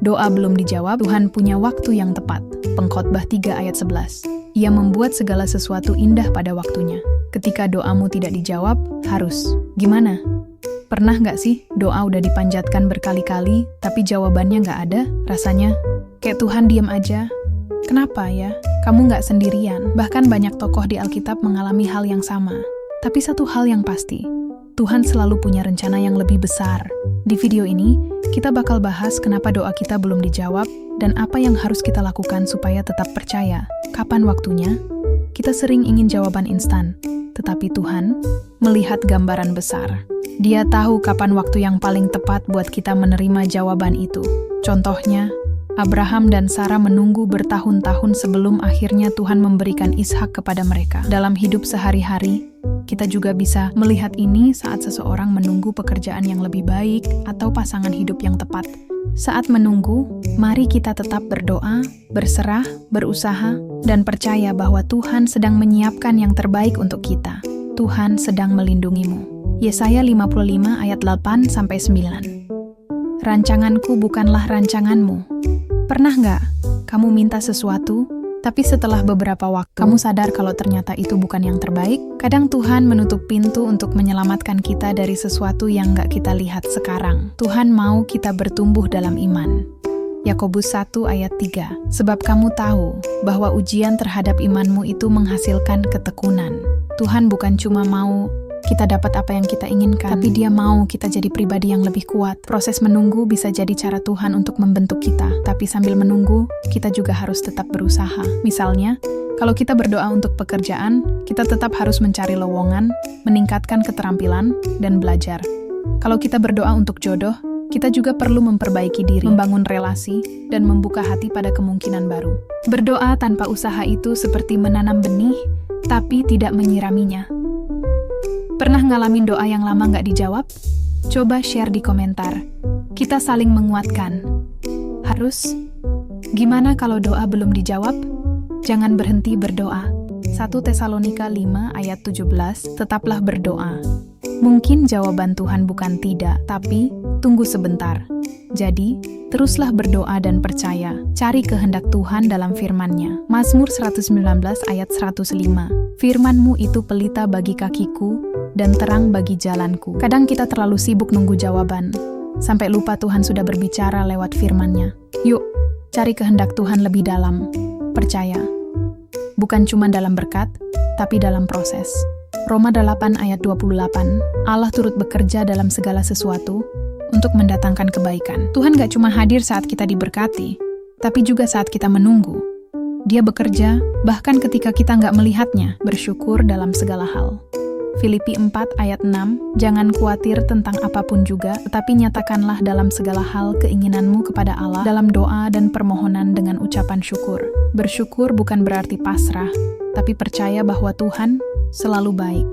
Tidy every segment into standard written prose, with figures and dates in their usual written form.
Doa belum dijawab, Tuhan punya waktu yang tepat. Pengkhotbah 3 ayat 11. Ia membuat segala sesuatu indah pada waktunya. Ketika doamu tidak dijawab, harus gimana? Pernah nggak sih doa udah dipanjatkan berkali-kali, tapi jawabannya nggak ada? Rasanya kayak Tuhan diam aja. Kenapa ya? Kamu nggak sendirian. Bahkan banyak tokoh di Alkitab mengalami hal yang sama. Tapi satu hal yang pasti, Tuhan selalu punya rencana yang lebih besar. Di video ini, kita bakal bahas kenapa doa kita belum dijawab dan apa yang harus kita lakukan supaya tetap percaya. Kapan waktunya? Kita sering ingin jawaban instan, tetapi Tuhan melihat gambaran besar. Dia tahu kapan waktu yang paling tepat buat kita menerima jawaban itu. Contohnya, Abraham dan Sarah menunggu bertahun-tahun sebelum akhirnya Tuhan memberikan Ishak kepada mereka. Dalam hidup sehari-hari, kita juga bisa melihat ini saat seseorang menunggu pekerjaan yang lebih baik atau pasangan hidup yang tepat. Saat menunggu, mari kita tetap berdoa, berserah, berusaha, dan percaya bahwa Tuhan sedang menyiapkan yang terbaik untuk kita. Tuhan sedang melindungimu. Yesaya 55 ayat 8-9. Rancanganku bukanlah rancanganmu. Pernah nggak kamu minta sesuatu, tapi setelah beberapa waktu kamu sadar kalau ternyata itu bukan yang terbaik? Kadang Tuhan menutup pintu untuk menyelamatkan kita dari sesuatu yang nggak kita lihat sekarang. Tuhan mau kita bertumbuh dalam iman. Yakobus 1 ayat 3. Sebab kamu tahu bahwa ujian terhadap imanmu itu menghasilkan ketekunan. Tuhan bukan cuma mau kita dapat apa yang kita inginkan, tapi Dia mau kita jadi pribadi yang lebih kuat. Proses menunggu bisa jadi cara Tuhan untuk membentuk kita, tapi sambil menunggu, kita juga harus tetap berusaha. Misalnya, kalau kita berdoa untuk pekerjaan, kita tetap harus mencari lowongan, meningkatkan keterampilan, dan belajar. Kalau kita berdoa untuk jodoh, kita juga perlu memperbaiki diri, membangun relasi, dan membuka hati pada kemungkinan baru. Berdoa tanpa usaha itu seperti menanam benih, tapi tidak menyiraminya. Pernah ngalamin doa yang lama nggak dijawab? Coba share di komentar. Kita saling menguatkan. Harus? Gimana kalau doa belum dijawab? Jangan berhenti berdoa. 1 Tesalonika 5 ayat 17, tetaplah berdoa. Mungkin jawaban Tuhan bukan tidak, tapi tunggu sebentar. Jadi, teruslah berdoa dan percaya. Cari kehendak Tuhan dalam firman-Nya. Mazmur 119 ayat 105. Firman-Mu itu pelita bagi kakiku dan terang bagi jalanku. Kadang kita terlalu sibuk nunggu jawaban, sampai lupa Tuhan sudah berbicara lewat firman-Nya. Yuk, cari kehendak Tuhan lebih dalam. Percaya. Bukan cuma dalam berkat, tapi dalam proses. Roma 8 ayat 28. Allah turut bekerja dalam segala sesuatu untuk mendatangkan kebaikan. Tuhan gak cuma hadir saat kita diberkati, tapi juga saat kita menunggu. Dia bekerja, bahkan ketika kita gak melihatnya, bersyukur dalam segala hal. Filipi 4 ayat 6, jangan khawatir tentang apapun juga, tetapi nyatakanlah dalam segala hal keinginanmu kepada Allah dalam doa dan permohonan dengan ucapan syukur. Bersyukur bukan berarti pasrah, tapi percaya bahwa Tuhan selalu baik.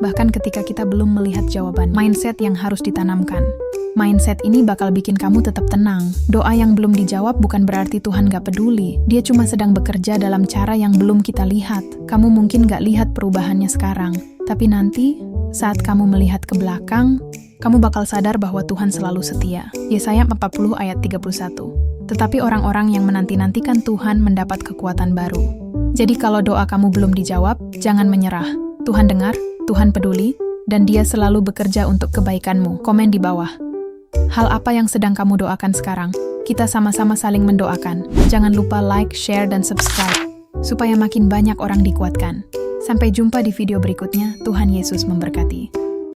Bahkan ketika kita belum melihat jawaban, mindset yang harus ditanamkan. Mindset ini bakal bikin kamu tetap tenang. Doa yang belum dijawab bukan berarti Tuhan gak peduli. Dia cuma sedang bekerja dalam cara yang belum kita lihat. Kamu mungkin gak lihat perubahannya sekarang, tapi nanti saat kamu melihat ke belakang, kamu bakal sadar bahwa Tuhan selalu setia. Yesaya 40 ayat 31. Tetapi orang-orang yang menanti-nantikan Tuhan mendapat kekuatan baru. Jadi kalau doa kamu belum dijawab, jangan menyerah. Tuhan dengar, Tuhan peduli, dan Dia selalu bekerja untuk kebaikanmu. Komen di bawah. Hal apa yang sedang kamu doakan sekarang? Kita sama-sama saling mendoakan. Jangan lupa like, share, dan subscribe, supaya makin banyak orang dikuatkan. Sampai jumpa di video berikutnya. Tuhan Yesus memberkati.